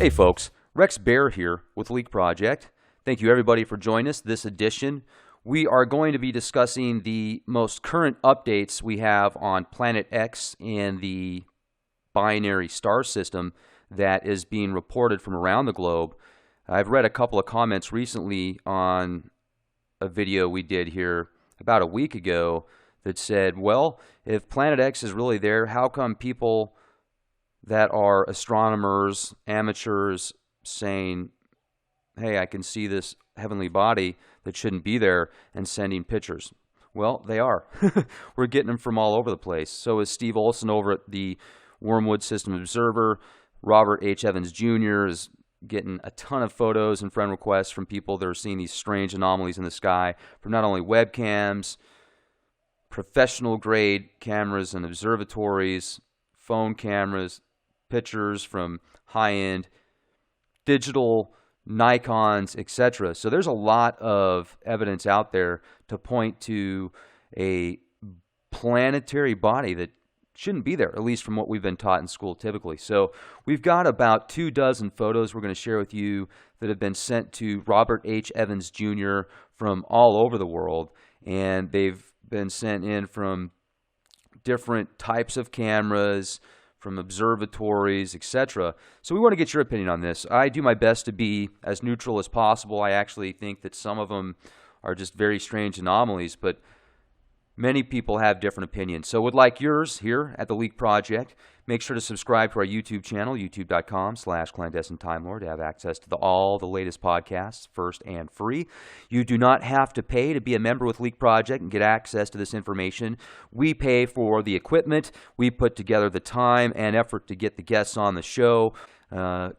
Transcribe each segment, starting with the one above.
Hey folks, Rex Bear here with Leak Project. Thank you everybody for joining us this edition. We are going to be discussing the most current updates we have on Planet X and the binary star system that is being reported from around the globe. I've read a couple of comments recently on a video we did here about a week ago that said, well, if Planet X is really there, how come people that are astronomers, amateurs, saying, hey, I can see this heavenly body that shouldn't be there, and sending pictures? Well, they are. We're getting them from all over the place. So is Steve Olson over at the Wormwood System Observer. Robert H. Evans Jr. is getting a ton of photos and friend requests from people that are seeing these strange anomalies in the sky from not only webcams, professional grade cameras and observatories, phone cameras, pictures from high-end digital Nikons, etc. So there's a lot of evidence out there to point to a planetary body that shouldn't be there, at least from what we've been taught in school typically. So we've got about 24 photos we're going to share with you that have been sent to Robert H. Evans Jr. from all over the world, and they've been sent in from different types of cameras, from observatories, etc. So we want to get your opinion on this. I do my best to be as neutral as possible. I actually think that some of them are just very strange anomalies, but many people have different opinions. So would like yours here at the Leak Project. Make sure to subscribe to our YouTube channel, youtube.com/clandestine Time Lord, to have access to all the latest podcasts, first and free. You do not have to pay to be a member with Leak Project and get access to this information. We pay for the equipment. We put together the time and effort to get the guests on the show. About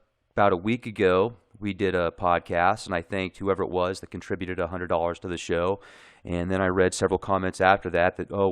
a week ago, we did a podcast, and I thanked whoever it was that contributed $100 to the show. And then I read several comments after that oh,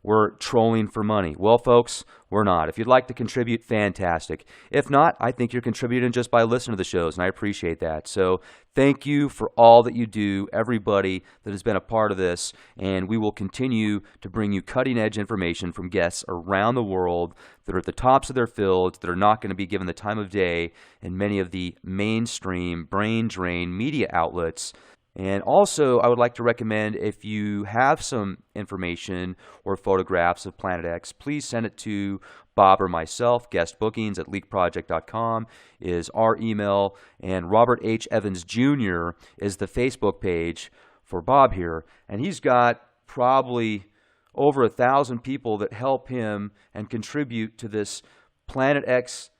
we're trolling for money. Well, folks, we're not. If you'd like to contribute, fantastic. If not, I think you're contributing just by listening to the shows, and I appreciate that. So thank you for all that you do, everybody that has been a part of this, and we will continue to bring you cutting-edge information from guests around the world that are at the tops of their fields, that are not going to be given the time of day in many of the mainstream, brain-drain media outlets. And also, I would like to recommend, if you have some information or photographs of Planet X, please send it to Bob or myself. Guest bookings at leakproject.com is our email, and Robert H. Evans Jr. is the Facebook page for Bob here. And he's got probably over 1,000 people that help him and contribute to this Planet X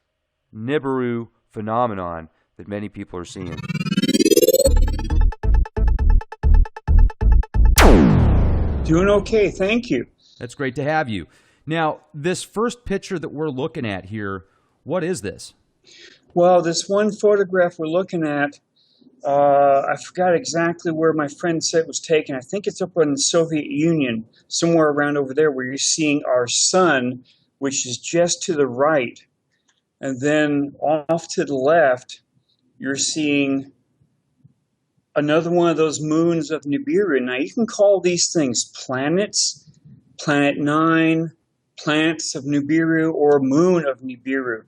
Nibiru phenomenon that many people are seeing. Doing okay, thank you. That's great to have you. Now, this first picture that we're looking at here, what is this? Well, this one photograph we're looking at, I forgot exactly where my friend said it was taken. I think it's up in the Soviet Union, somewhere around over there, where you're seeing our sun, which is just to the right. And then off to the left, you're seeing another one of those moons of Nibiru. Now, you can call these things planets, Planet 9, planets of Nibiru, or moon of Nibiru.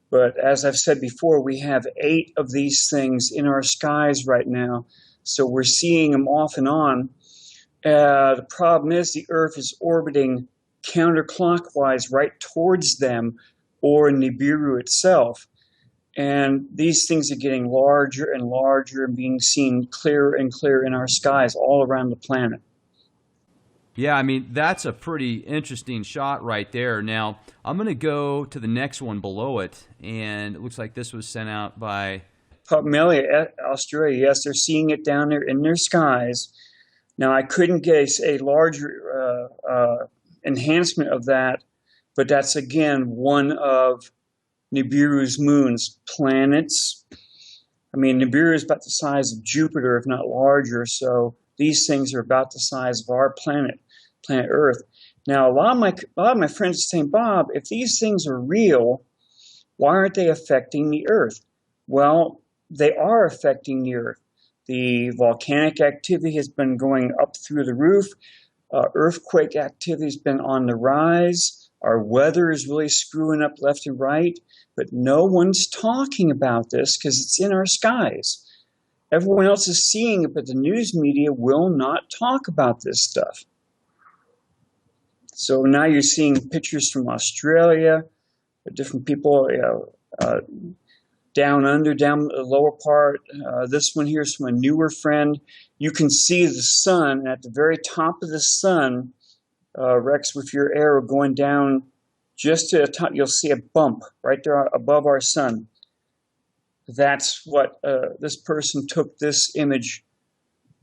But as I've said before, we have 8 of these things in our skies right now. So we're seeing them off and on. The problem is the Earth is orbiting counterclockwise right towards them, or Nibiru itself. And these things are getting larger and larger and being seen clearer and clearer in our skies all around the planet. Yeah, I mean, that's a pretty interesting shot right there. Now, I'm going to go to the next one below it, and it looks like this was sent out by Melia, Australia. Yes, they're seeing it down there in their skies. Now, I couldn't get a larger enhancement of that, but that's, again, one of Nibiru's moons, planets. I mean, Nibiru is about the size of Jupiter, if not larger, so these things are about the size of our planet Earth. Now, a lot of my friends are saying, Bob, if these things are real, why aren't they affecting the Earth? Well, they are affecting the Earth. The volcanic activity has been going up through the roof. Earthquake activity has been on the rise. Our weather is really screwing up left and right. But no one's talking about this because it's in our skies. Everyone else is seeing it, but the news media will not talk about this stuff. So now you're seeing pictures from Australia, different people, down under, down the lower part. This one here is from a newer friend. You can see the sun, and at the very top of the sun, Rex, with your arrow going down just to the top, you'll see a bump right there above our sun. That's what this person took this image,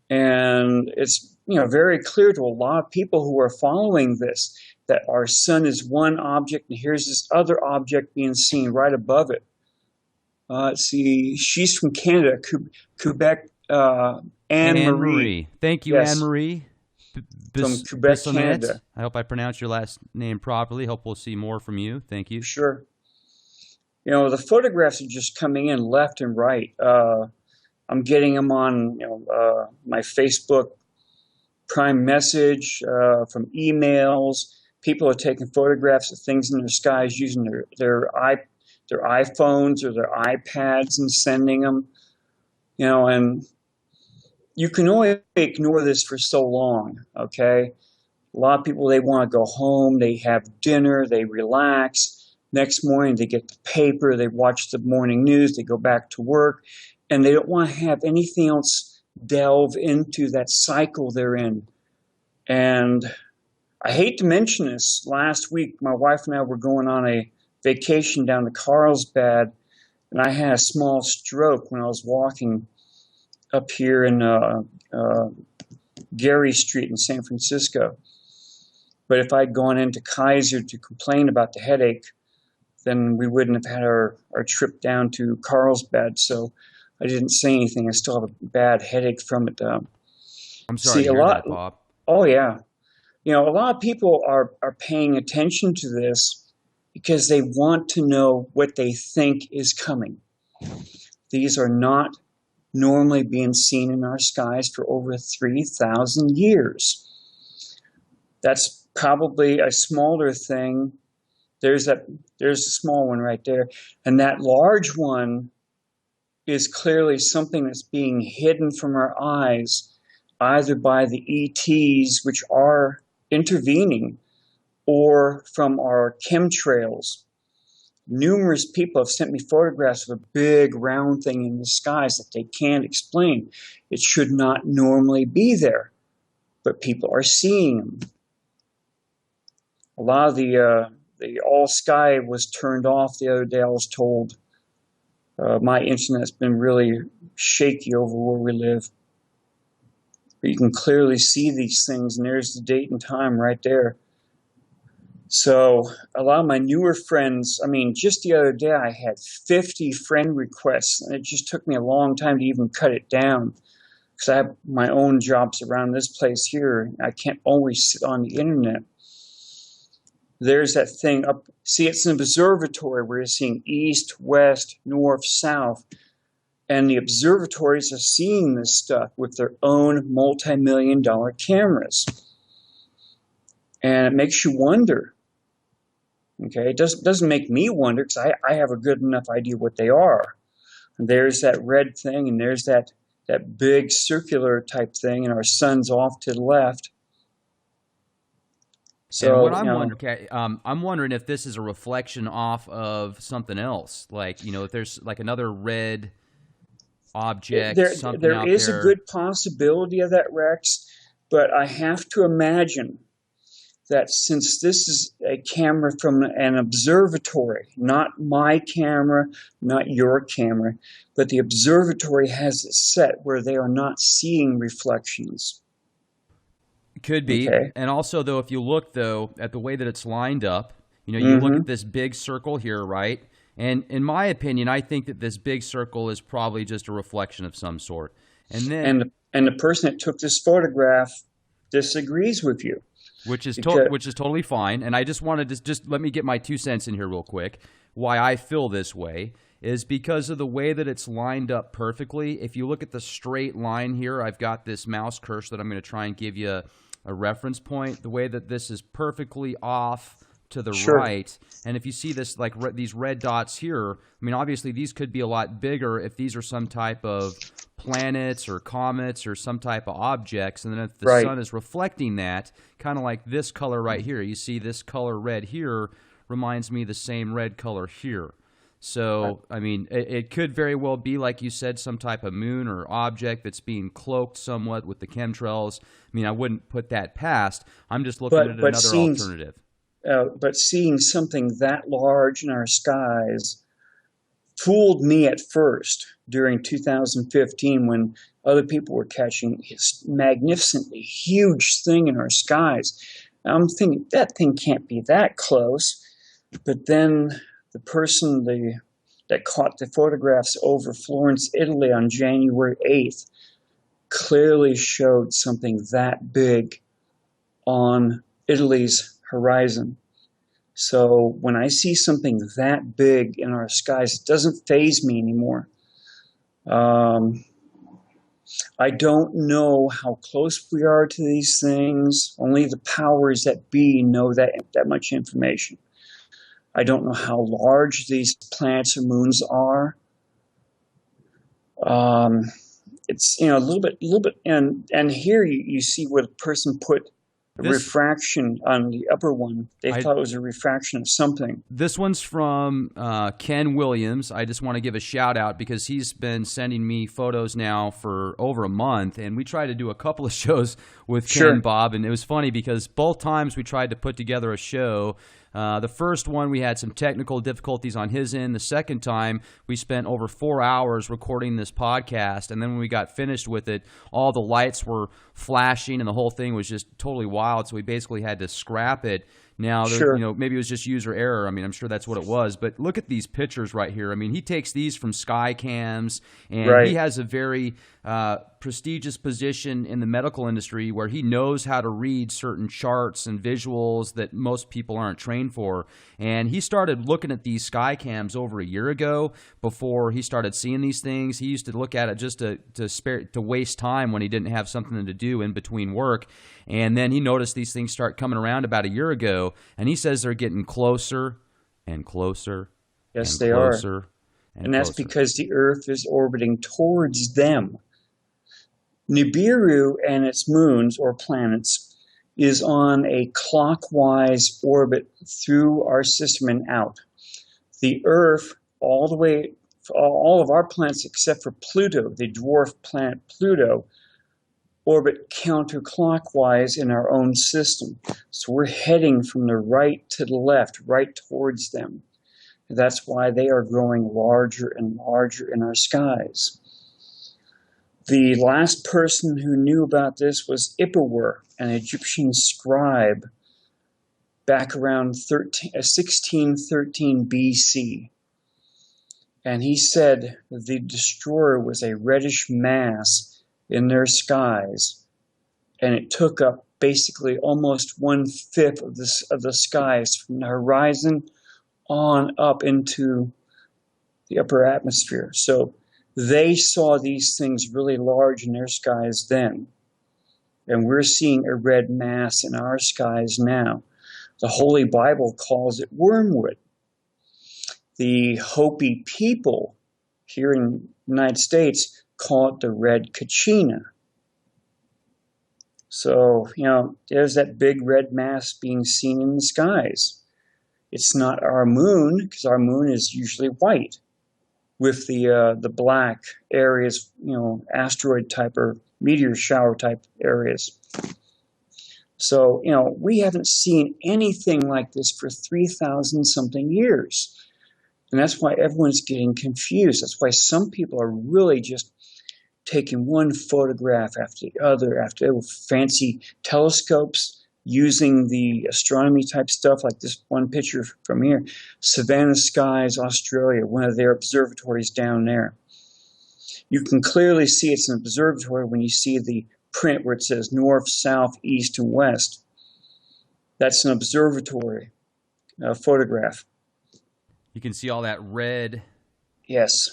and it's very clear to a lot of people who are following this that our sun is one object, and here's this other object being seen right above it. Let's see, she's from Canada, Quebec. Anne-Marie. Thank you, yes. Anne-Marie. From Quebec, Canada. I hope I pronounced your last name properly. Hope we'll see more from you. Thank you. Sure. The photographs are just coming in left and right. I'm getting them on my Facebook Prime Message, from emails. People are taking photographs of things in their skies using their iPhones or their iPads and sending them. And you can only ignore this for so long, okay? A lot of people, they want to go home, they have dinner, they relax. Next morning, they get the paper, they watch the morning news, they go back to work, and they don't want to have anything else delve into that cycle they're in. And I hate to mention this. Last week, my wife and I were going on a vacation down to Carlsbad, and I had a small stroke when I was walking up here in Gary Street in San Francisco. But if I'd gone into Kaiser to complain about the headache, then we wouldn't have had our trip down to Carlsbad. So I didn't say anything. I still have a bad headache from it. I'm sorry to hear that, Bob. Oh, yeah. A lot of people are paying attention to this because they want to know what they think is coming. These are not normally being seen in our skies for over 3,000 years. That's probably a smaller thing. There's a small one right there. And that large one is clearly something that's being hidden from our eyes, either by the ETs, which are intervening, or from our chemtrails. Numerous people have sent me photographs of a big round thing in the skies that they can't explain. It should not normally be there, but people are seeing them. A lot of the all sky was turned off the other day, I was told. My internet's been really shaky over where we live. But you can clearly see these things, and there's the date and time right there. So a lot of my newer friends, just the other day I had 50 friend requests, and it just took me a long time to even cut it down because I have my own jobs around this place here. I can't always sit on the internet. There's that thing up. See, it's an observatory where you're seeing east, west, north, south. And the observatories are seeing this stuff with their own multi-million-dollar cameras. And it makes you wonder. Okay, it doesn't make me wonder because I have a good enough idea what they are. And there's that red thing, and there's that big circular type thing, and our sun's off to the left. So and what I'm wondering if this is a reflection off of something else, like if there's like another red object. There is a good possibility of that, Rex, but I have to imagine that since this is a camera from an observatory, not my camera, not your camera, but the observatory has it set where they are not seeing reflections. Could be. Okay. And also, though, if you look, though, at the way that it's lined up, you look at this big circle here, right? And in my opinion, I think that this big circle is probably just a reflection of some sort. And then, and the person that took this photograph disagrees with you, which is totally fine. And I just wanted to just let me get my 2 cents in here real quick. Why I feel this way is because of the way that it's lined up perfectly. If you look at the straight line here, I've got this mouse cursor that I'm going to try and give you a reference point. The way that this is perfectly off to the Sure. right. And if you see this, like these red dots here, I mean, obviously these could be a lot bigger if these are some type of planets or comets or some type of objects. And then if the Right. sun is reflecting that, kind of like this color right here, you see this color red here reminds me of the same red color here. So, I mean, it could very well be, like you said, some type of moon or object that's being cloaked somewhat with the chemtrails. I mean, I wouldn't put that past. I'm just looking at another alternative. But seeing something that large in our skies fooled me at first during 2015 when other people were catching this magnificently huge thing in our skies. I'm thinking, that thing can't be that close. But then the person that caught the photographs over Florence, Italy on January 8th clearly showed something that big on Italy's horizon. So when I see something that big in our skies, it doesn't faze me anymore. I don't know how close we are to these things. Only the powers that be know that much information. I don't know how large these planets or moons are. It's a little bit, and here you see what a person put a refraction on the upper one. They thought it was a refraction of something. This one's from Ken Williams. I just want to give a shout out because he's been sending me photos now for over a month, and we tried to do a couple of shows with Ken and Bob, and it was funny because both times we tried to put together a show. The first one, we had some technical difficulties on his end. The second time, we spent over 4 hours recording this podcast. And then when we got finished with it, all the lights were flashing and the whole thing was just totally wild. So we basically had to scrap it. Now, maybe it was just user error. I mean, I'm sure that's what it was. But look at these pictures right here. I mean, he takes these from sky cams, and he has a very prestigious position in the medical industry where he knows how to read certain charts and visuals that most people aren't trained for. And he started looking at these sky cams over a year ago before he started seeing these things. He used to look at it just to waste time when he didn't have something to do in between work. And then he noticed these things start coming around about a year ago, and he says they're getting closer and closer. Yes, and they closer are. And that's because the Earth is orbiting towards them. Nibiru and its moons or planets is on a clockwise orbit through our system and out. The Earth, all the way, all of our planets except for Pluto, the dwarf planet Pluto, orbit counterclockwise in our own system. So we're heading from the right to the left, right towards them. That's why they are growing larger and larger in our skies. The last person who knew about this was Ipawer, an Egyptian scribe, back around 1613 BC. And he said the destroyer was a reddish mass in their skies, and it took up basically almost 1/5 of the skies from the horizon on up into the upper atmosphere. So they saw these things really large in their skies then, and we're seeing a red mass in our skies now. The Holy Bible calls it wormwood. The Hopi people here in the United States call it the red kachina. So, there's that big red mass being seen in the skies. It's not our moon, because our moon is usually white with the black areas, asteroid type or meteor shower type areas. So, we haven't seen anything like this for 3,000 something years. And that's why everyone's getting confused. That's why some people are really just taking one photograph after the other, after fancy telescopes, using the astronomy type stuff, like this one picture from here, Savannah Skies, Australia, one of their observatories down there. You can clearly see it's an observatory when you see the print where it says north, south, east, and west. That's an observatory photograph. You can see all that red. Yes.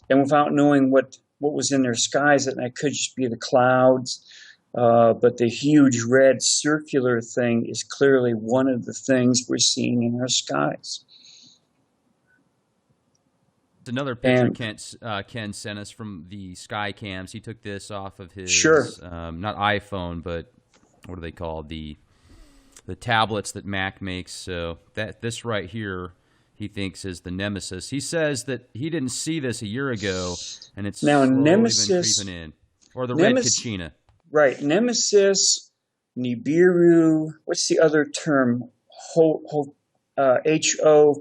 And without knowing what was in their skies, that could just be the clouds, But the huge red circular thing is clearly one of the things we're seeing in our skies. Another picture And Ken sent us from the sky cams. He took this off of sure, his not iPhone, but what are they called? The tablets that Mac makes. So this right here, he thinks is the Nemesis. He says that he didn't see this a year ago, and it's now slowly been Nemesis, creeping in. Or the red Nemesis, Kachina. right? Nemesis, Nibiru. What's the other term? Ho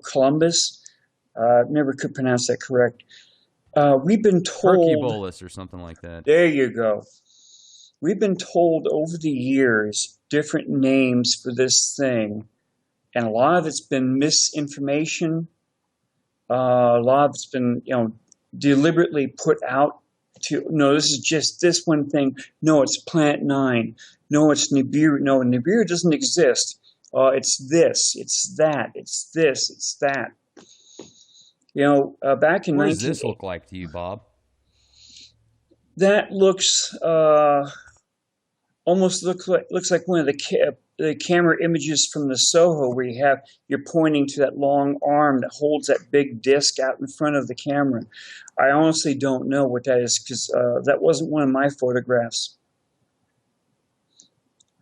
Columbus. Never could pronounce that correct. We've been told. Hercubolus or something like that. There you go. We've been told over the years different names for this thing, and a lot of it's been misinformation. A lot of it's been, deliberately put out to, no, this is just this one thing. No, it's Planet 9. No, it's Nibiru. No, Nibiru doesn't exist. It's this, it's that, it's this, it's that. Back in What does this look like to you, Bob? That looks almost looks like one of the camera images from the Soho, where you're pointing to that long arm that holds that big disc out in front of the camera. I honestly don't know what that is, because that wasn't one of my photographs.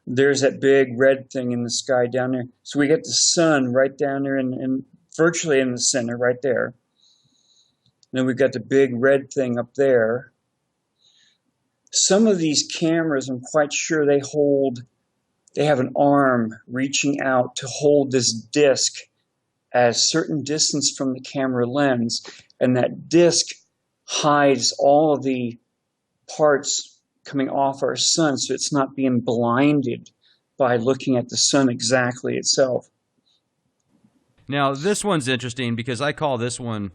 There's that big red thing in the sky down there. So we get the sun right down there and virtually in the center right there. And then we've got the big red thing up there. Some of these cameras, I'm quite sure they have an arm reaching out to hold this disc at a certain distance from the camera lens, and that disc hides all of the parts coming off our sun, so it's not being blinded by looking at the sun exactly itself. Now, this one's interesting because I call this one,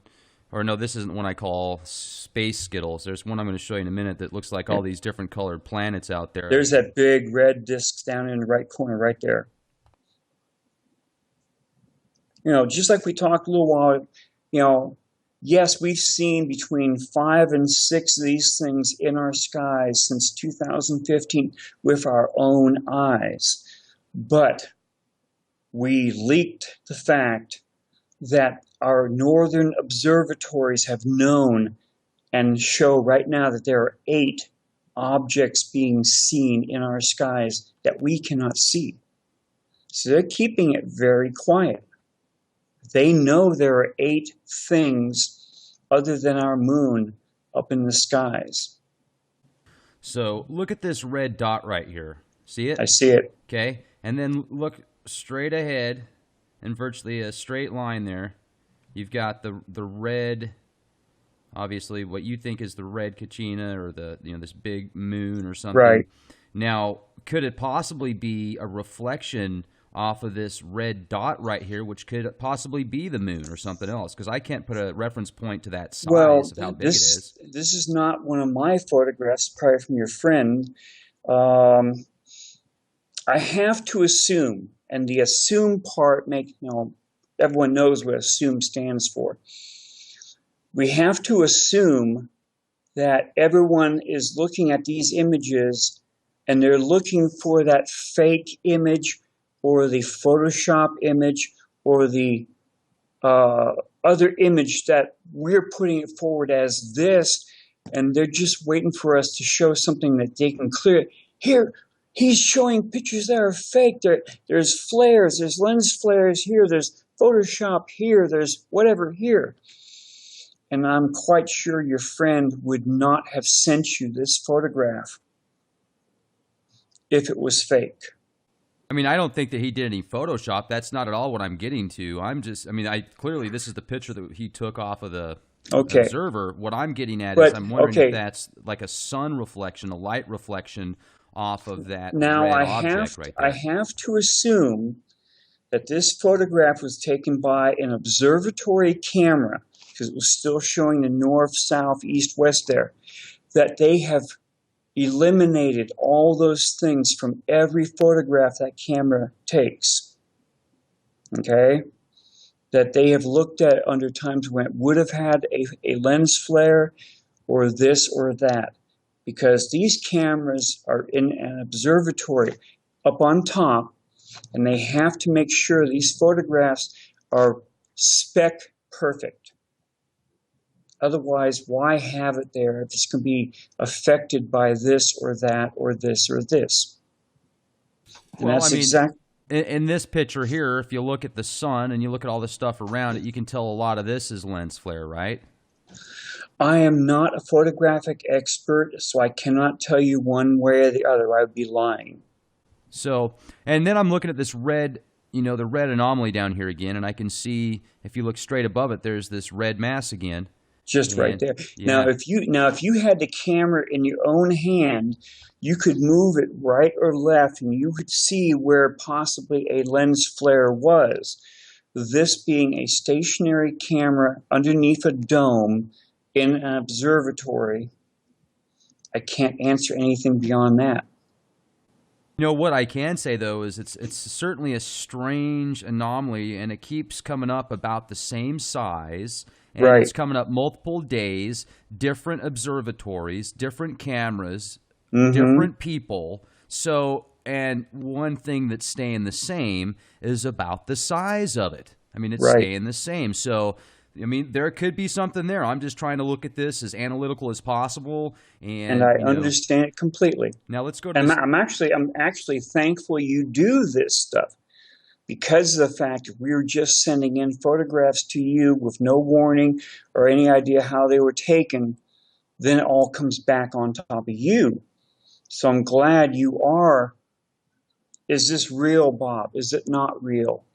or no, this isn't one I call Space Skittles. There's one I'm going to show you in a minute that looks like all these different colored planets out there. There's that big red disc down in the right corner right there. Just like we talked a little while, yes, we've seen between 5 and 6 of these things in our skies since 2015 with our own eyes. But we leaked the fact that our northern observatories have known and show right now that there are 8 objects being seen in our skies that we cannot see. So they're keeping it very quiet. They know there are 8 things other than our moon up in the skies. So look at this red dot right here. See it? I see it. Okay. And then look straight ahead and virtually a straight line there. You've got the red, obviously what you think is the red Kachina, or this big moon or something. Right. Now, could it possibly be a reflection off of this red dot right here, which could possibly be the moon or something else? Because I can't put a reference point to that size of how big it is. This is not one of my photographs, probably from your friend. I have to assume, and the assume part everyone knows what assume stands for. We have to assume that everyone is looking at these images and they're looking for that fake image or the Photoshop image or the other image that we're putting it forward as this, and they're just waiting for us to show something that they can clear. Here, he's showing pictures that are fake. There's flares, there's lens flares here, there's Photoshop here, there's whatever here. And I'm quite sure your friend would not have sent you this photograph if it was fake. I mean, I don't think that he did any Photoshop. That's not at all what I'm getting to. Clearly this is the picture that he took off of the observer. What I'm getting at is I'm wondering if that's like a sun reflection, a light reflection off of that red object right there. I have to assume that this photograph was taken by an observatory camera, because it was still showing the north, south, east, west there, that they have eliminated all those things from every photograph that camera takes. Okay? That they have looked at under times when it would have had a lens flare or this or that. because these cameras are in an observatory up on top, and they have to make sure these photographs are spec perfect. Otherwise, why have it there if it's going to be affected by this or that or this or this? And Well, I that's mean, exactly in this picture here, if you look at the sun and you look at all the stuff around it, you can tell a lot of this is lens flare, right? I am not a photographic expert, so I cannot tell you one way or the other. I would be lying. So, and then I'm looking at this red, the red anomaly down here again, and I can see if you look straight above it, there's this red mass again. Just right there. Yeah. Now if you had the camera in your own hand, you could move it right or left, and you could see where possibly a lens flare was. This being a stationary camera underneath a dome in an observatory, I can't answer anything beyond that. What I can say though is it's certainly a strange anomaly, and it keeps coming up about the same size, and Right. it's coming up multiple days, different observatories, different cameras, different people. So, and one thing that's staying the same is about the size of it. I mean, it's Right. staying the same. So, I mean, there could be something there. I'm just trying to look at this as analytical as possible, and I understand it completely. Now let's go to. And I'm actually thankful you do this stuff, because of the fact that we were just sending in photographs to you with no warning or any idea how they were taken. Then it all comes back on top of you. So I'm glad you are. Is this real, Bob? Is it not real?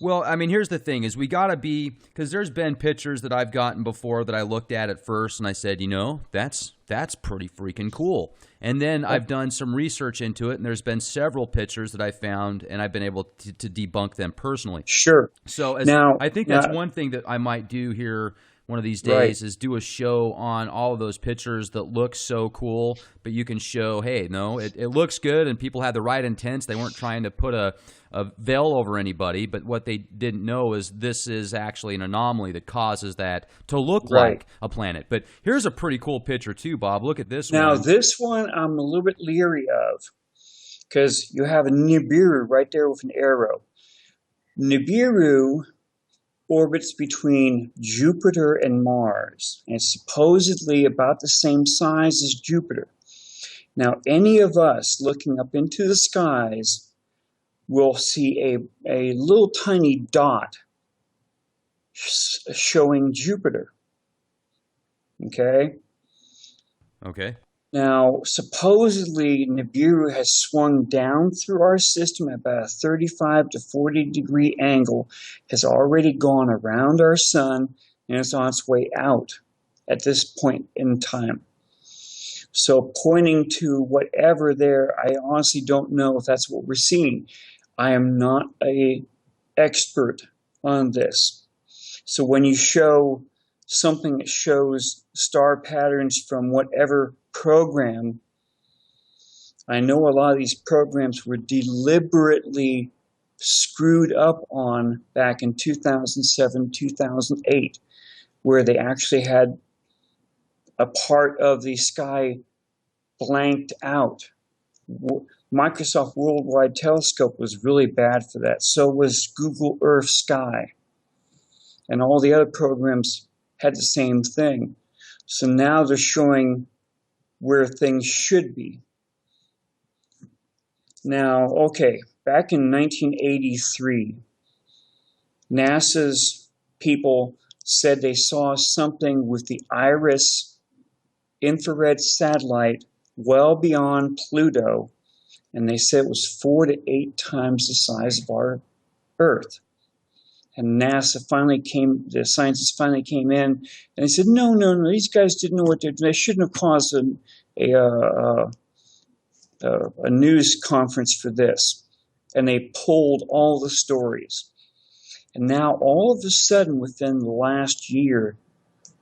Well, I mean, here's the thing: is we gotta be, because there's been pictures that I've gotten before that I looked at first and I said, that's pretty freaking cool. And then I've done some research into it, and there's been several pictures that I found, and I've been able to debunk them personally. Sure. So I think that's one thing that I might do here one of these days, is do a show on all of those pictures that look so cool, but you can show, hey, no, it looks good, and people had the right intents. They weren't trying to put a veil over anybody, but what they didn't know is this is actually an anomaly that causes that to look like a planet. But here's a pretty cool picture too, Bob. Look at this one. Now, this one I'm a little bit leery of, because you have a Nibiru right there with an arrow. Nibiru orbits between Jupiter and Mars, and it's supposedly about the same size as Jupiter. Now, any of us looking up into the skies will see a little tiny dot showing Jupiter. Okay? Okay. Now, supposedly, Nibiru has swung down through our system at about a 35 to 40 degree angle, has already gone around our sun, and is on its way out at this point in time. So pointing to whatever there, I honestly don't know if that's what we're seeing. I am not an expert on this. So when you show something that shows star patterns from whatever program, I know a lot of these programs were deliberately screwed up on back in 2007, 2008, where they actually had a part of the sky blanked out. Microsoft Worldwide Telescope was really bad for that. So was Google Earth Sky. And all the other programs had the same thing. So now they're showing where things should be. Now, okay, back in 1983, NASA's people said they saw something with the IRIS infrared satellite well beyond Pluto, and they said it was 4 to 8 times the size of our Earth. And NASA the scientists finally came in, and they said, no, these guys didn't know what they're doing. They shouldn't have caused a news conference for this. And they pulled all the stories. And now all of a sudden, within the last year,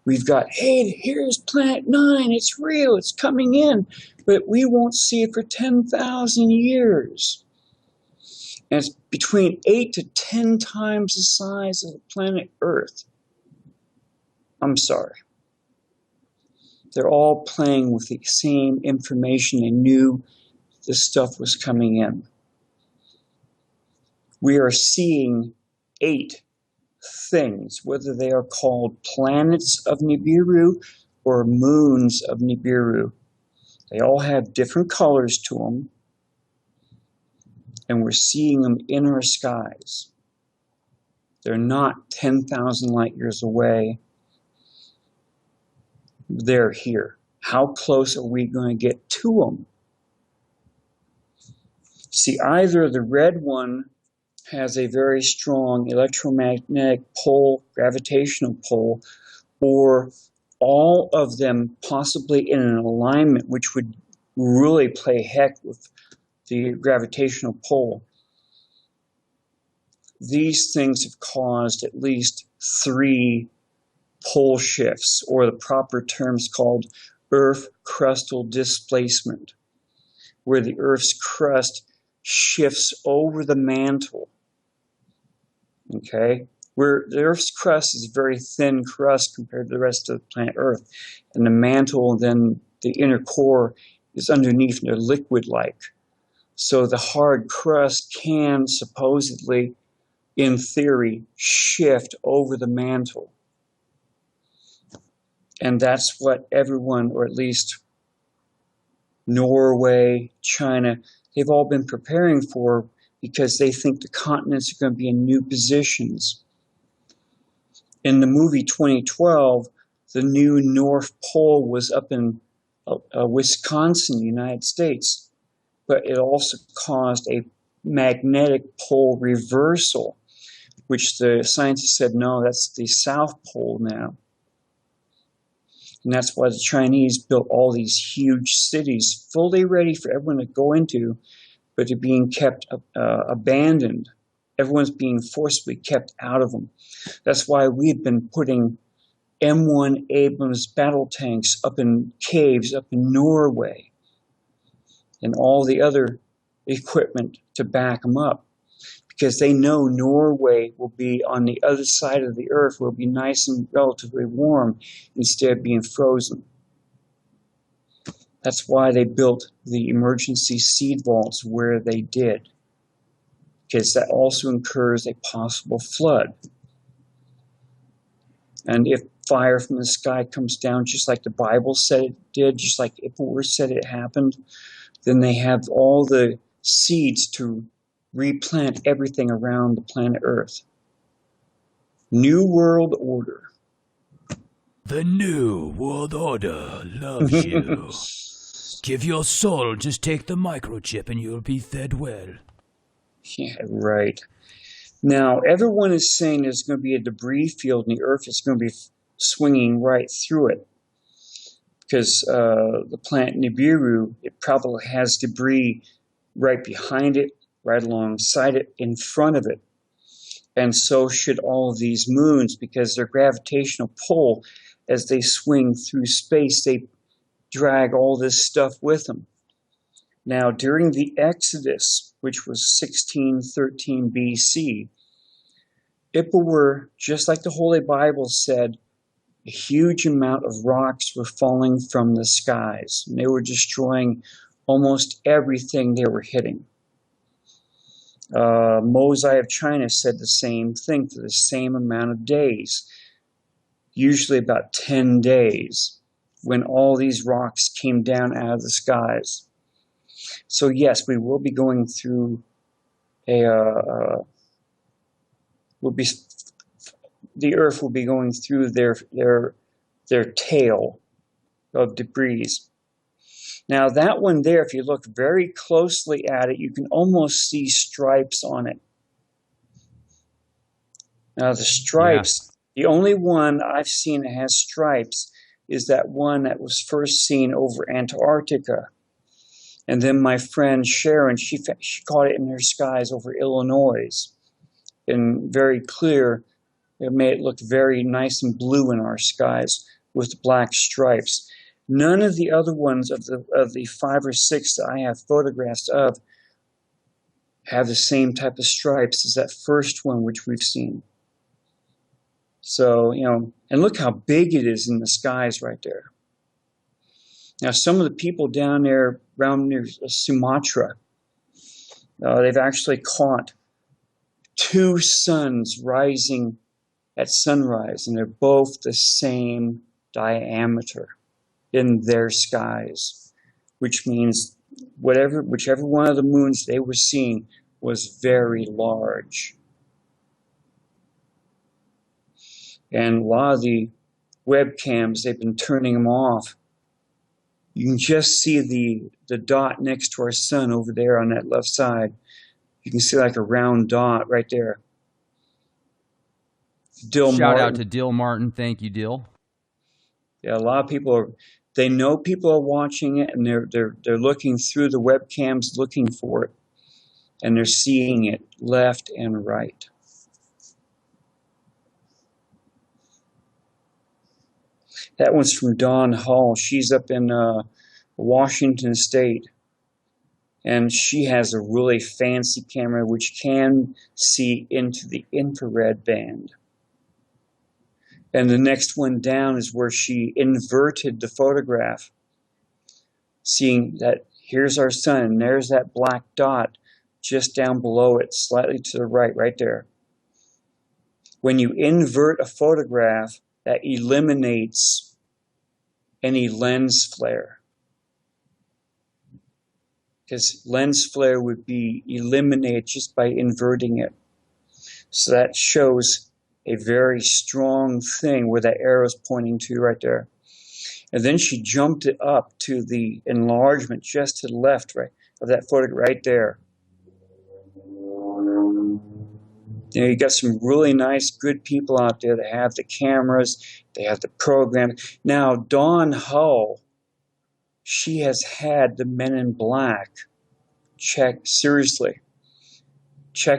we've got, hey, here's Planet 9. It's real. It's coming in. But we won't see it for 10,000 years. And it's between 8 to 10 times the size of the planet Earth. I'm sorry. They're all playing with the same information. They knew this stuff was coming in. We are seeing 8 things, whether they are called planets of Nibiru or moons of Nibiru. They all have different colors to them, and we're seeing them in our skies. They're not 10,000 light years away. They're here. How close are we going to get to them? See, either the red one has a very strong electromagnetic pull, gravitational pull, or all of them possibly in an alignment, which would really play heck with the gravitational pull. These things have caused at least 3 pole shifts, or the proper terms called Earth crustal displacement, where the Earth's crust shifts over the mantle. Okay? Where the Earth's crust is a very thin crust compared to the rest of the planet Earth. And the mantle, then the inner core, is underneath, and they're liquid-like. So the hard crust can supposedly, in theory, shift over the mantle. And that's what everyone, or at least Norway, China, they've all been preparing for, because they think the continents are going to be in new positions. In the movie 2012, the new North Pole was up in Wisconsin, United States, but it also caused a magnetic pole reversal, which the scientists said, no, that's the South Pole now. And that's why the Chinese built all these huge cities, fully ready for everyone to go into, but they're being kept abandoned. Everyone's being forcibly kept out of them. That's why we've been putting M1 Abrams battle tanks up in caves up in Norway, and all the other equipment to back them up, because they know Norway will be on the other side of the Earth, will be nice and relatively warm instead of being frozen. That's why they built the emergency seed vaults where they did, because that also incurs a possible flood. And if fire from the sky comes down, just like the Bible said it did, just like Ippelwer said it happened, then they have all the seeds to replant everything around the planet Earth. New World Order. The New World Order loves you. Give your soul, just take the microchip and you'll be fed well. Yeah, right. Now, everyone is saying there's going to be a debris field and the Earth is going to be swinging right through it. Because the planet Nibiru, it probably has debris right behind it, right alongside it, in front of it. And so should all of these moons, because their gravitational pull, as they swing through space, they drag all this stuff with them. Now, during the Exodus, which was 1613 BC, Ippelwer, just like the Holy Bible said, a huge amount of rocks were falling from the skies, and they were destroying almost everything they were hitting. Mosai of China said the same thing for the same amount of days, usually about 10 days, when all these rocks came down out of the skies. So yes, we will be going through the Earth will be going through their tail of debris. Now that one there, if you look very closely at it, you can almost see stripes on it. Now the stripes, The only one I've seen that has stripes is that one that was first seen over Antarctica. And then my friend Sharon, she caught it in her skies over Illinois. And very clear, it made it look very nice and blue in our skies with black stripes. None of the other ones of the 5 or 6 that I have photographs of have the same type of stripes as that first one which we've seen. So, and look how big it is in the skies right there. Now, some of the people down there around near Sumatra, they've actually caught two suns rising at sunrise, and they're both the same diameter in their skies, which means whichever one of the moons they were seeing was very large. And a lot of the webcams, they've been turning them off. You can just see the dot next to our sun over there on that left side. You can see like a round dot right there. Dill Shout Martin. out to Dill Martin. Thank you, Dill. Yeah, a lot of people they know people are watching it, and they're looking through the webcams looking for it, and they're seeing it left and right. That one's from Dawn Hall. She's up in Washington State, and she has a really fancy camera which can see into the infrared band. And the next one down is where she inverted the photograph, seeing that here's our sun, and there's that black dot just down below it, slightly to the right, right there. When you invert a photograph, that eliminates any lens flare, because lens flare would be eliminated just by inverting it. So that shows a very strong thing where that arrow is pointing to right there. And then she jumped it up to the enlargement just to the left, right, of that photo right there. You know, you got some really nice, good people out there that have the cameras, they have the program. Now, Dawn Hull, she has had the Men in Black check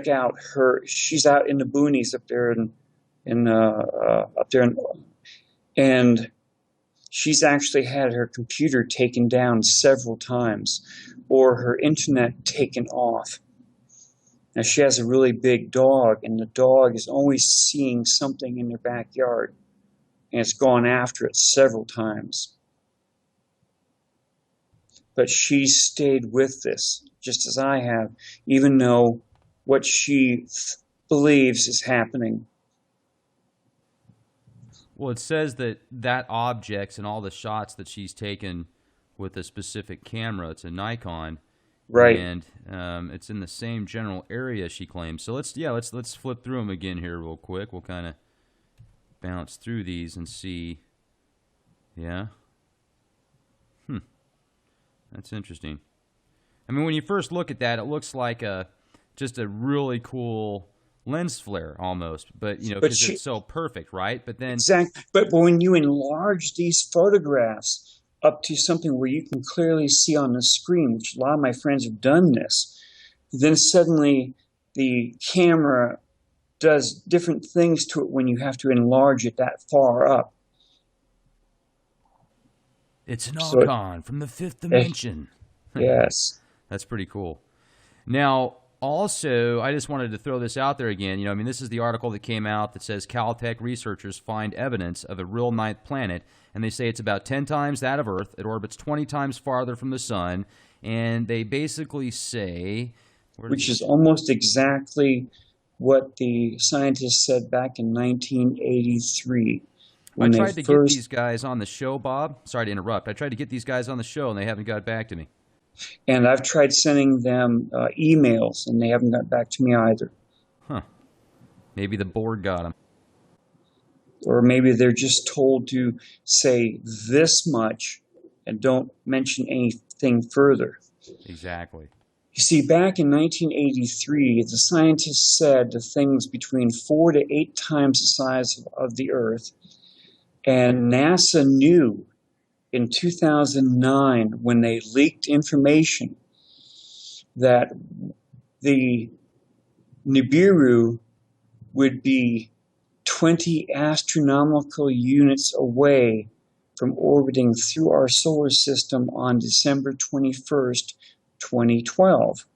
out her. She's out in the boonies up there and she's actually had her computer taken down several times, or her internet taken off. Now, she has a really big dog, and the dog is always seeing something in their backyard, and it's gone after it several times. But she stayed with this, just as I have, even though what she believes is happening. Well, it says that objects and all the shots that she's taken with a specific camera, it's a Nikon, Right. And it's in the same general area, she claims. So let's flip through them again here real quick. We'll kind of bounce through these and see. Yeah. That's interesting. I mean, when you first look at that, it looks like just a really cool lens flare almost, but you know, because it's so perfect, right? But then exactly. But when you enlarge these photographs up to something where you can clearly see on the screen, which a lot of my friends have done this, then suddenly the camera does different things to it when you have to enlarge it that far up. It's an icon from the fifth dimension. Yes. That's pretty cool. Now, also, I just wanted to throw this out there again. You know, I mean, this is the article that came out that says Caltech researchers find evidence of a real ninth planet, and they say it's about 10 times that of Earth. It orbits 20 times farther from the sun, and they basically say... Which is almost exactly what the scientists said back in 1983. I tried to get these guys on the show, Bob. Sorry to interrupt. I tried to get these guys on the show, and they haven't got back to me. And I've tried sending them emails, and they haven't got back to me either. Huh. Maybe the board got them. Or maybe they're just told to say this much and don't mention anything further. Exactly. You see, back in 1983, the scientists said the things between 4 to 8 times the size of the Earth. And NASA knew in 2009, when they leaked information, that the Nibiru would be 20 astronomical units away from orbiting through our solar system on December 21st, 2012.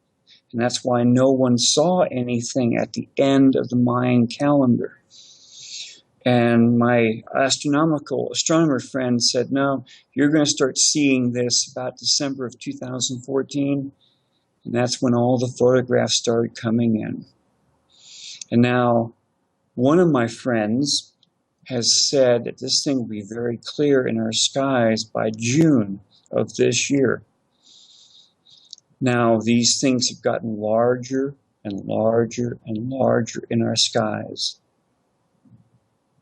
And that's why no one saw anything at the end of the Mayan calendar. And my astronomer friend said, no, you're going to start seeing this about December of 2014. And that's when all the photographs started coming in. And now one of my friends has said that this thing will be very clear in our skies by June of this year. Now, these things have gotten larger and larger and larger in our skies.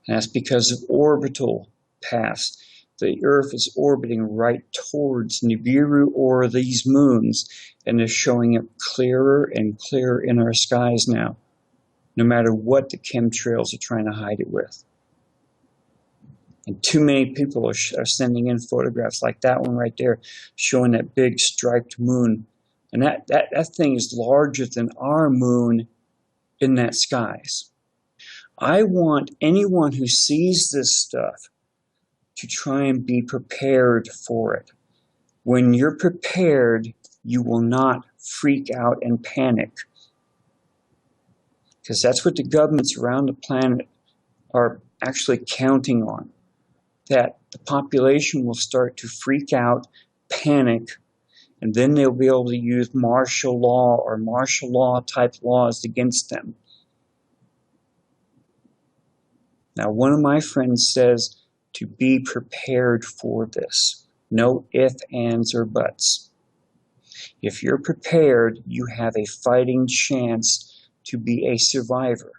And that's because of orbital paths. The Earth is orbiting right towards Nibiru or these moons, and they're showing up clearer and clearer in our skies now, no matter what the chemtrails are trying to hide it with. And too many people are sending in photographs like that one right there, showing that big striped moon. And that thing is larger than our moon in that skies. I want anyone who sees this stuff to try and be prepared for it. When you're prepared, you will not freak out and panic. Because that's what the governments around the planet are actually counting on. That the population will start to freak out, panic, and then they'll be able to use martial law or martial law type laws against them. Now, one of my friends says to be prepared for this. No ifs, ands, or buts. If you're prepared, you have a fighting chance to be a survivor.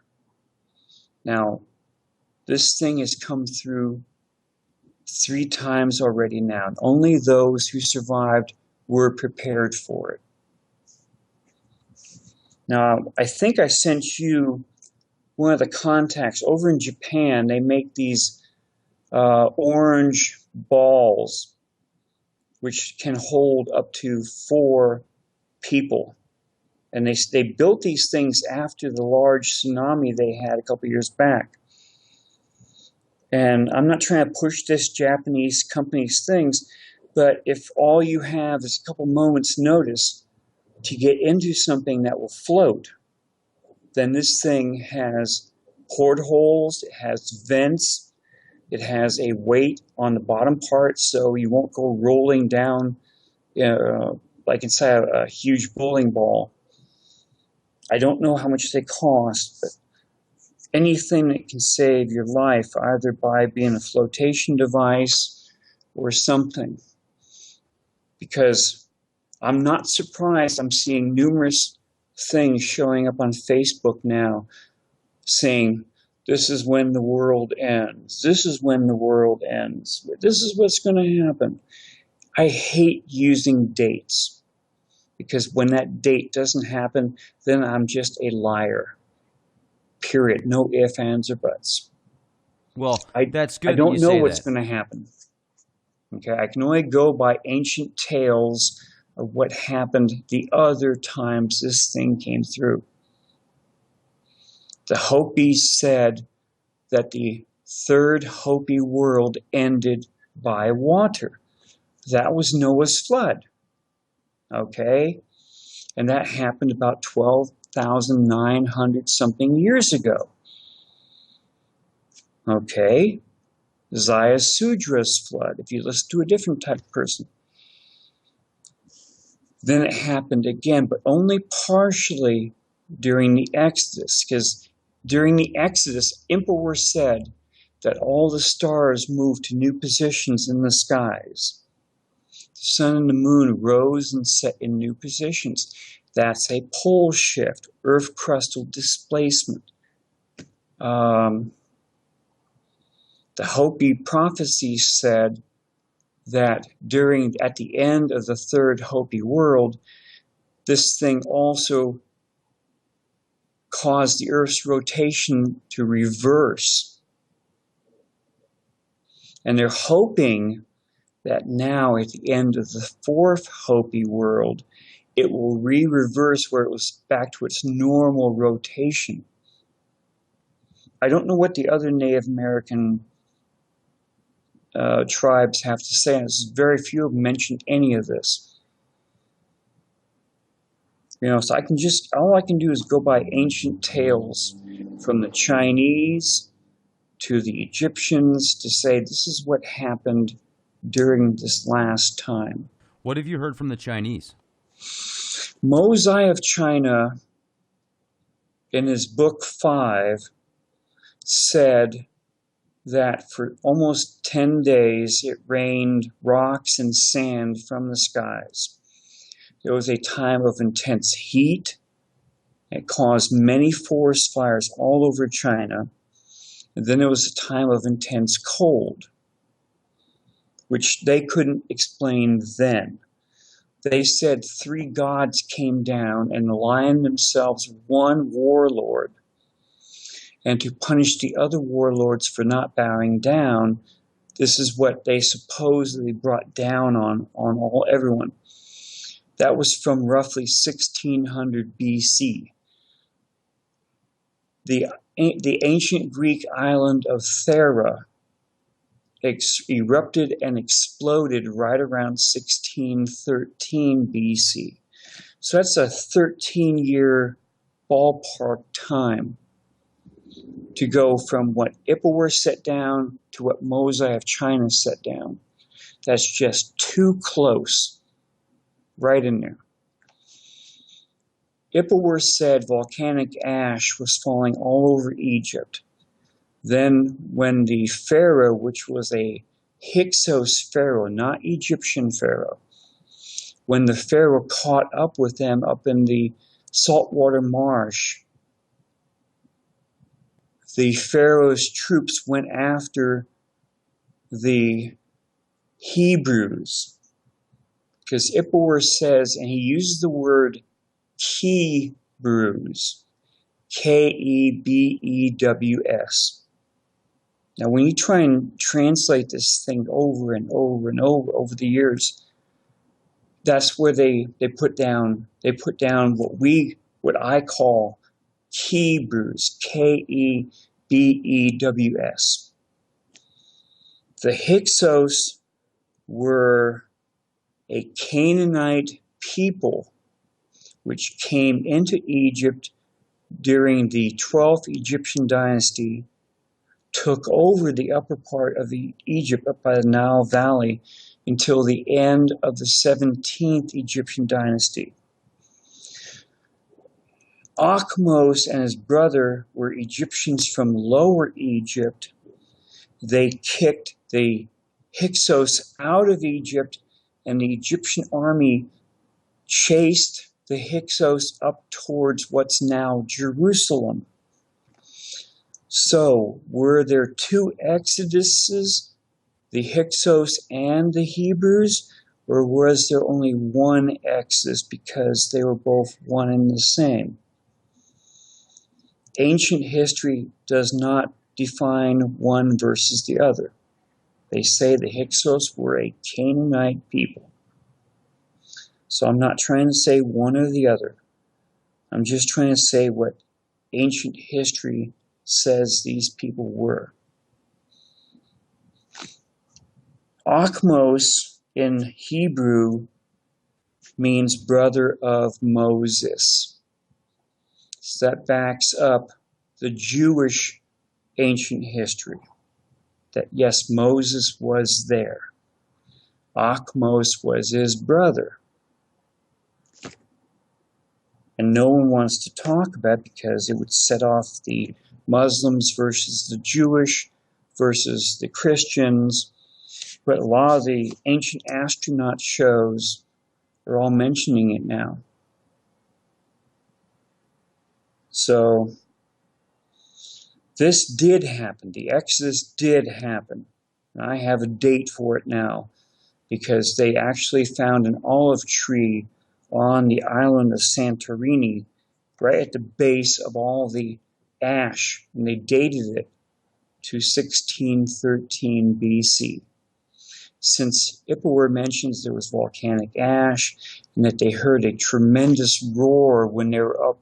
Now, this thing has come through 3 times already now. And only those who survived were prepared for it. Now, I think I sent you one of the contacts over in Japan. They make these orange balls, which can hold up to 4 people. And they built these things after the large tsunami they had a couple years back. And I'm not trying to push this Japanese company's things, but if all you have is a couple moments notice to get into something that will float, then this thing has portholes, it has vents, it has a weight on the bottom part so you won't go rolling down like inside a huge bowling ball. I don't know how much they cost, but anything that can save your life, either by being a flotation device or something. Because I'm not surprised I'm seeing numerous things showing up on Facebook now saying, this is when the world ends. This is when the world ends. This is what's going to happen. I hate using dates because when that date doesn't happen, then I'm just a liar. Period. No ifs, ands, or buts. Well, that's good. I don't know what's going to happen. Okay, I can only go by ancient tales of what happened the other times this thing came through. The Hopis said that the 3rd Hopi world ended by water. That was Noah's flood. Okay? And that happened about 12,900 something years ago. Okay? Zaya Sudra's flood, if you listen to a different type of person. Then it happened again, but only partially during the Exodus, because during the Exodus, Emperor said that all the stars moved to new positions in the skies. The sun and the moon rose and set in new positions. That's a pole shift, earth crustal displacement. The Hopi prophecy said that at the end of the 3rd Hopi world, this thing also caused the Earth's rotation to reverse. And they're hoping that now at the end of the 4th Hopi world, it will reverse where it was back to its normal rotation. I don't know what the other Native American tribes have to say, and very few have mentioned any of this. So all I can do is go by ancient tales from the Chinese, to the Egyptians to say this is what happened during this last time. What have you heard from the Chinese? Mosai of China, in his book 5, said that for almost 10 days it rained rocks and sand from the skies. There was a time of intense heat. It caused many forest fires all over China. And then there was a time of intense cold, which they couldn't explain then. They said 3 gods came down and aligned themselves one warlord. And to punish the other warlords for not bowing down, this is what they supposedly brought down on everyone. That was from roughly 1600 BC. The ancient Greek island of Thera erupted and exploded right around 1613 BC. So that's a 13-year ballpark time to go from what Ipuwer set down to what Mosai of China set down. That's just too close, right in there. Ipuwer said volcanic ash was falling all over Egypt. Then when the pharaoh, which was a Hyksos pharaoh, not Egyptian pharaoh, when the pharaoh caught up with them up in the saltwater marsh, the pharaoh's troops went after the Hebrews, because Ipuwer says, and he uses the word Kebews, Kebews. Now, when you try and translate this thing over and over and over the years, that's where they put down what I call Kebews, Kebews. The Hyksos were a Canaanite people which came into Egypt during the 12th Egyptian dynasty, took over the upper part of Egypt up by the Nile Valley until the end of the 17th Egyptian dynasty. Akhmos and his brother were Egyptians from Lower Egypt. They kicked the Hyksos out of Egypt, and the Egyptian army chased the Hyksos up towards what's now Jerusalem. So, were there 2 exoduses, the Hyksos and the Hebrews, or was there only one exodus because they were both one and the same? Ancient history does not define one versus the other. They say the Hyksos were a Canaanite people. So I'm not trying to say one or the other. I'm just trying to say what ancient history says these people were. Akhmos in Hebrew means brother of Moses. So that backs up the Jewish ancient history, that yes, Moses was there. Akhmos was his brother. And no one wants to talk about it because it would set off the Muslims versus the Jewish versus the Christians. But a lot of the ancient astronaut shows are all mentioning it now. So this did happen. The Exodus did happen. And I have a date for it now because they actually found an olive tree on the island of Santorini, right at the base of all the ash, and they dated it to 1613 BC. Since Ipuwer mentions there was volcanic ash and that they heard a tremendous roar when they were up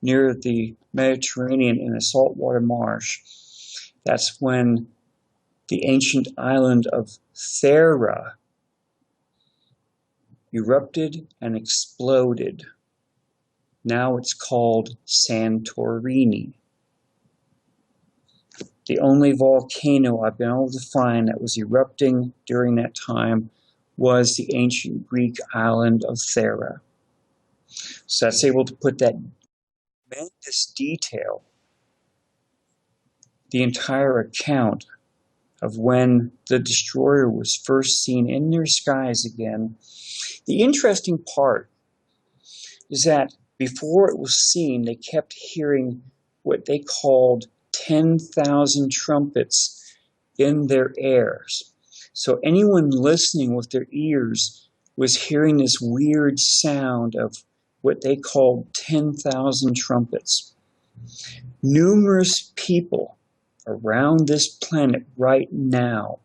near the Mediterranean in a saltwater marsh, that's when the ancient island of Thera erupted and exploded. Now it's called Santorini. The only volcano I've been able to find that was erupting during that time was the ancient Greek island of Thera. So that's able to put that tremendous detail, the entire account of when the destroyer was first seen in their skies again. The interesting part is that before it was seen, they kept hearing what they called 10,000 trumpets in their ears. So anyone listening with their ears was hearing this weird sound of what they called 10,000 trumpets. Numerous people around this planet right now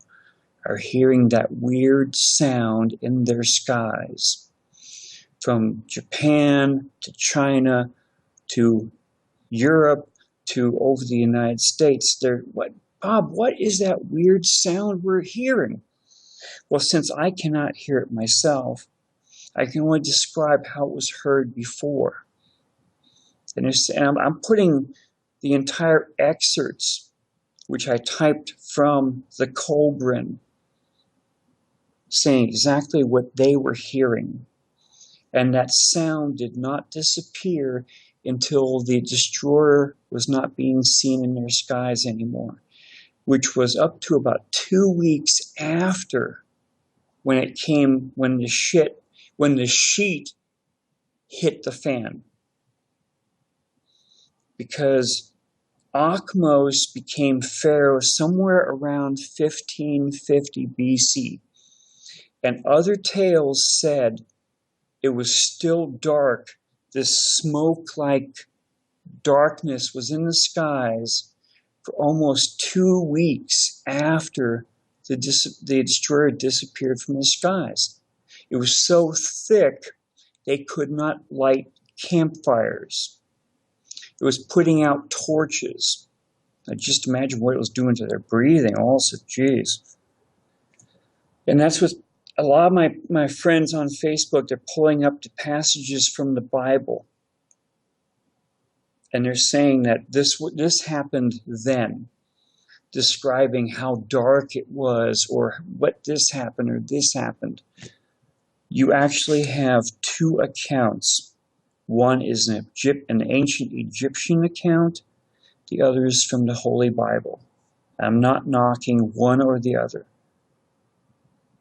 are hearing that weird sound in their skies. From Japan to China to Europe to over the United States. Bob, what is that weird sound we're hearing? Well, since I cannot hear it myself, I can only describe how it was heard before. And I'm putting the entire excerpts, which I typed from the Colbrin, saying exactly what they were hearing. And that sound did not disappear until the destroyer was not being seen in their skies anymore, which was up to about 2 weeks after when the sheet hit the fan. Because Akhmos became pharaoh somewhere around 1550 BC. And other tales said it was still dark. This smoke-like darkness was in the skies for almost 2 weeks after the destroyer disappeared from the skies. It was so thick they could not light campfires. It was putting out torches. I just imagine what it was doing to their breathing also. Geez. And that's what a lot of my friends on Facebook, they're pulling up the passages from the Bible. And they're saying that this happened then, describing how dark it was or what this happened or this happened. You actually have two accounts. One is an ancient Egyptian account. The other is from the Holy Bible. I'm not knocking one or the other.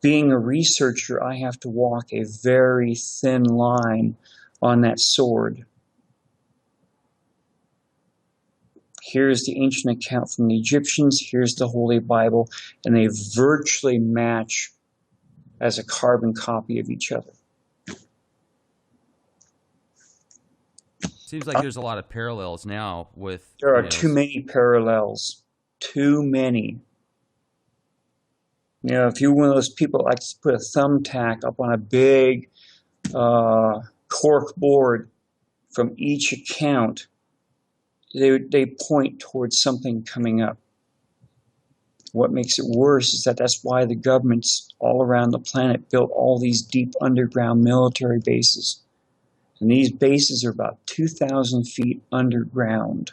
Being a researcher, I have to walk a very thin line on that sword. Here's the ancient account from the Egyptians, here's the Holy Bible, and they virtually match as a carbon copy of each other. Seems like there's a lot of parallels now with... There are too many parallels. Too many. You know, if you're one of those people that likes to put a thumbtack up on a big cork board from each account, they point towards something coming up. What makes it worse is that that's why the governments all around the planet built all these deep underground military bases. And these bases are about 2,000 feet underground.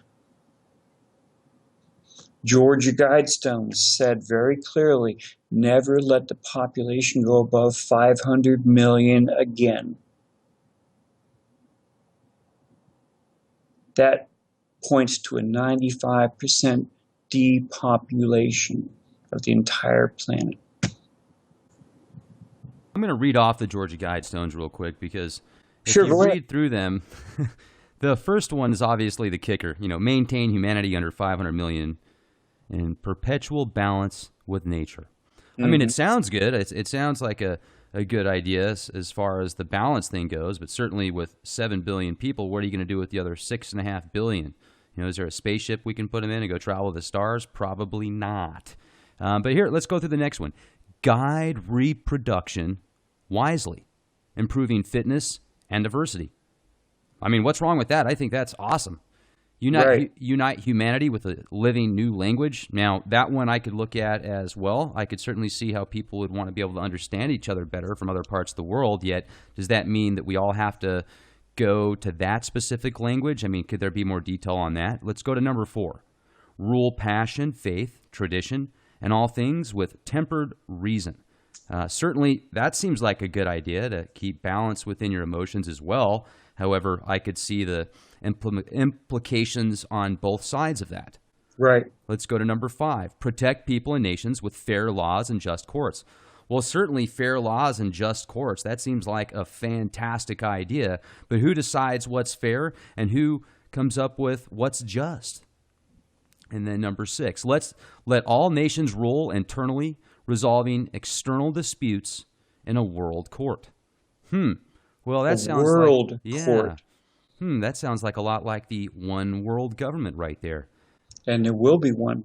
Georgia Guidestones said very clearly, never let the population go above 500 million again. That points to a 95% depopulation of the entire planet. I'm going to read off the Georgia Guidestones real quick because if sure, you read through them, the first one is obviously the kicker. You know, maintain humanity under 500 million in perpetual balance with nature. Mm-hmm. I mean, it sounds good. It sounds like a good idea as far as the balance thing goes, but certainly with 7 billion people, what are you going to do with the other 6.5 billion? You know, is there a spaceship we can put them in and go travel the stars? Probably not. But here, let's go through the next one. Guide reproduction wisely, improving fitness and diversity. I mean, what's wrong with that? I think that's awesome. Unite humanity with a living new language. Now, that one I could look at as well. I could certainly see how people would want to be able to understand each other better from other parts of the world. Yet, does that mean that we all have to go to that specific language? I mean, could there be more detail on that? Let's go to number 4. rule passion, faith, tradition, and all things with tempered reason. Certainly, that seems like a good idea to keep balance within your emotions as well. However, I could see the implications on both sides of that. Right. Let's go to number 5. Protect people and nations with fair laws and just courts. Well, certainly fair laws and just courts, that seems like a fantastic idea. But who decides what's fair and who comes up with what's just? And then number 6, let all nations rule internally, resolving external disputes in a world court. Well, that sounds world like court. That sounds like a lot like the one world government right there. And there will be one.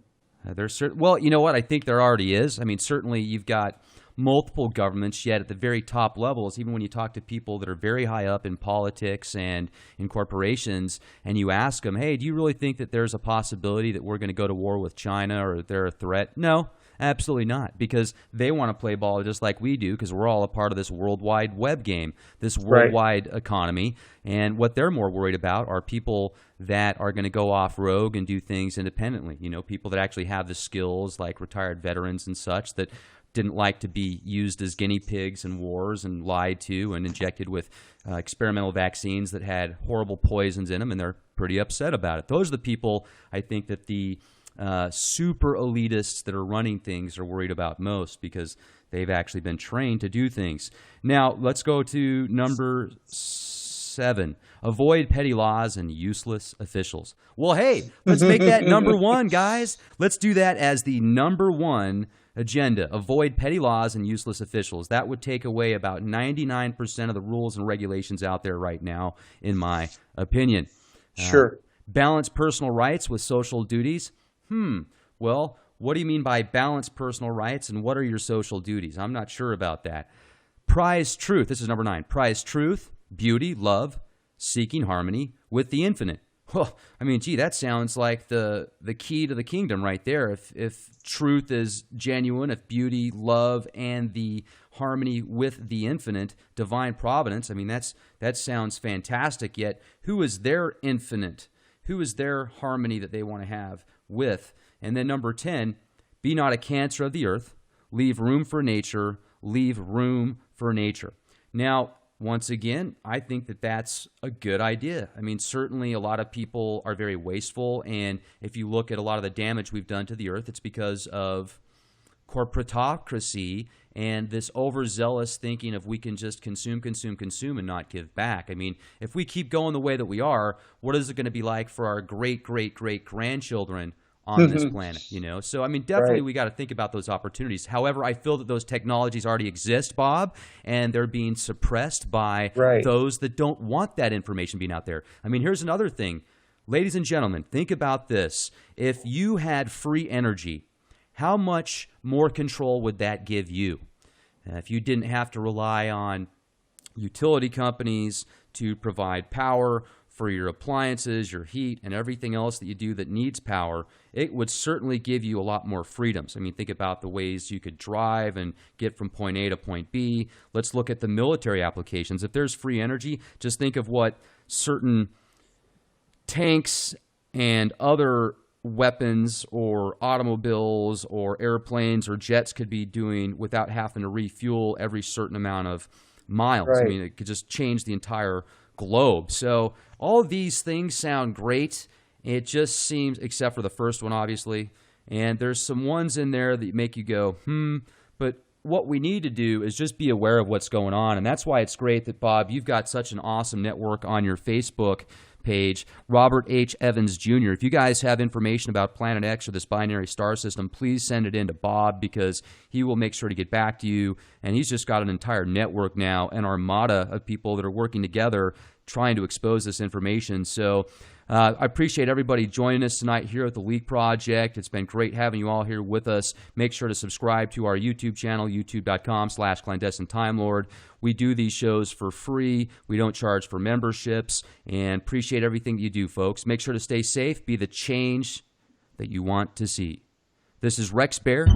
Well, you know what? I think there already is. I mean, certainly you've got multiple governments, yet at the very top levels, even when you talk to people that are very high up in politics and in corporations, and you ask them, hey, do you really think that there's a possibility that we're going to go to war with China or that they're a threat? No, absolutely not, because they want to play ball just like we do, because we're all a part of this worldwide web game, this worldwide economy. And what they're more worried about are people that are going to go off rogue and do things independently. You know, people that actually have the skills, like retired veterans and such, that didn't like to be used as guinea pigs in wars and lied to and injected with experimental vaccines that had horrible poisons in them, and they're pretty upset about it. Those are the people I think that the super elitists that are running things are worried about most, because they've actually been trained to do things. Now, let's go to number 7. Avoid petty laws and useless officials. Well, hey, let's make that number 1, guys. Let's do that as the number 1 agenda. Avoid petty laws and useless officials. That would take away about 99% of the rules and regulations out there right now, in my opinion. Sure. Balance personal rights with social duties. Well, what do you mean by balance personal rights, and what are your social duties? I'm not sure about that. Prize truth. This is number 9. Prize truth, beauty, love, seeking harmony with the infinite. Well, I mean, gee, that sounds like the key to the kingdom right there. If truth is genuine, if beauty, love, and the harmony with the infinite, divine providence, I mean, that sounds fantastic. Yet, who is their infinite? Who is their harmony that they want to have with? And then number 10, be not a cancer of the earth. Leave room for nature. Leave room for nature. Now, once again, I think that that's a good idea. I mean, certainly a lot of people are very wasteful, and if you look at a lot of the damage we've done to the earth, it's because of corporatocracy and this overzealous thinking of we can just consume and not give back. I mean, if we keep going the way that we are, what is it going to be like for our great-great-great-grandchildren on this planet, you know? So, I mean, definitely we got to think about those opportunities. However, I feel that those technologies already exist, Bob, and they're being suppressed by those that don't want that information being out there. I mean, here's another thing. Ladies and gentlemen, think about this. If you had free energy, how much more control would that give you? If you didn't have to rely on utility companies to provide power for your appliances, your heat, and everything else that you do that needs power, it would certainly give you a lot more freedoms. I mean, think about the ways you could drive and get from point A to point B. Let's look at the military applications. If there's free energy, just think of what certain tanks and other weapons or automobiles or airplanes or jets could be doing without having to refuel every certain amount of miles. I mean, it could just change the entire globe. So all of these things sound great. It just seems, except for the first one, obviously, and there's some ones in there that make you go, but what we need to do is just be aware of what's going on. And that's why it's great that, Bob, you've got such an awesome network on your Facebook page, Robert H. Evans Jr. If you guys have information about Planet X or this binary star system, please send it in to Bob, because he will make sure to get back to you. And he's just got an entire network now, an armada of people that are working together trying to expose this information. So I appreciate everybody joining us tonight here at the Leak Project. It's been great having you all here with us. Make sure to subscribe to our YouTube channel, youtube.com/clandestine Time Lord. We do these shows for free. We don't charge for memberships, and appreciate everything you do, folks. Make sure to stay safe, be the change that you want to see. This is Rex Bear.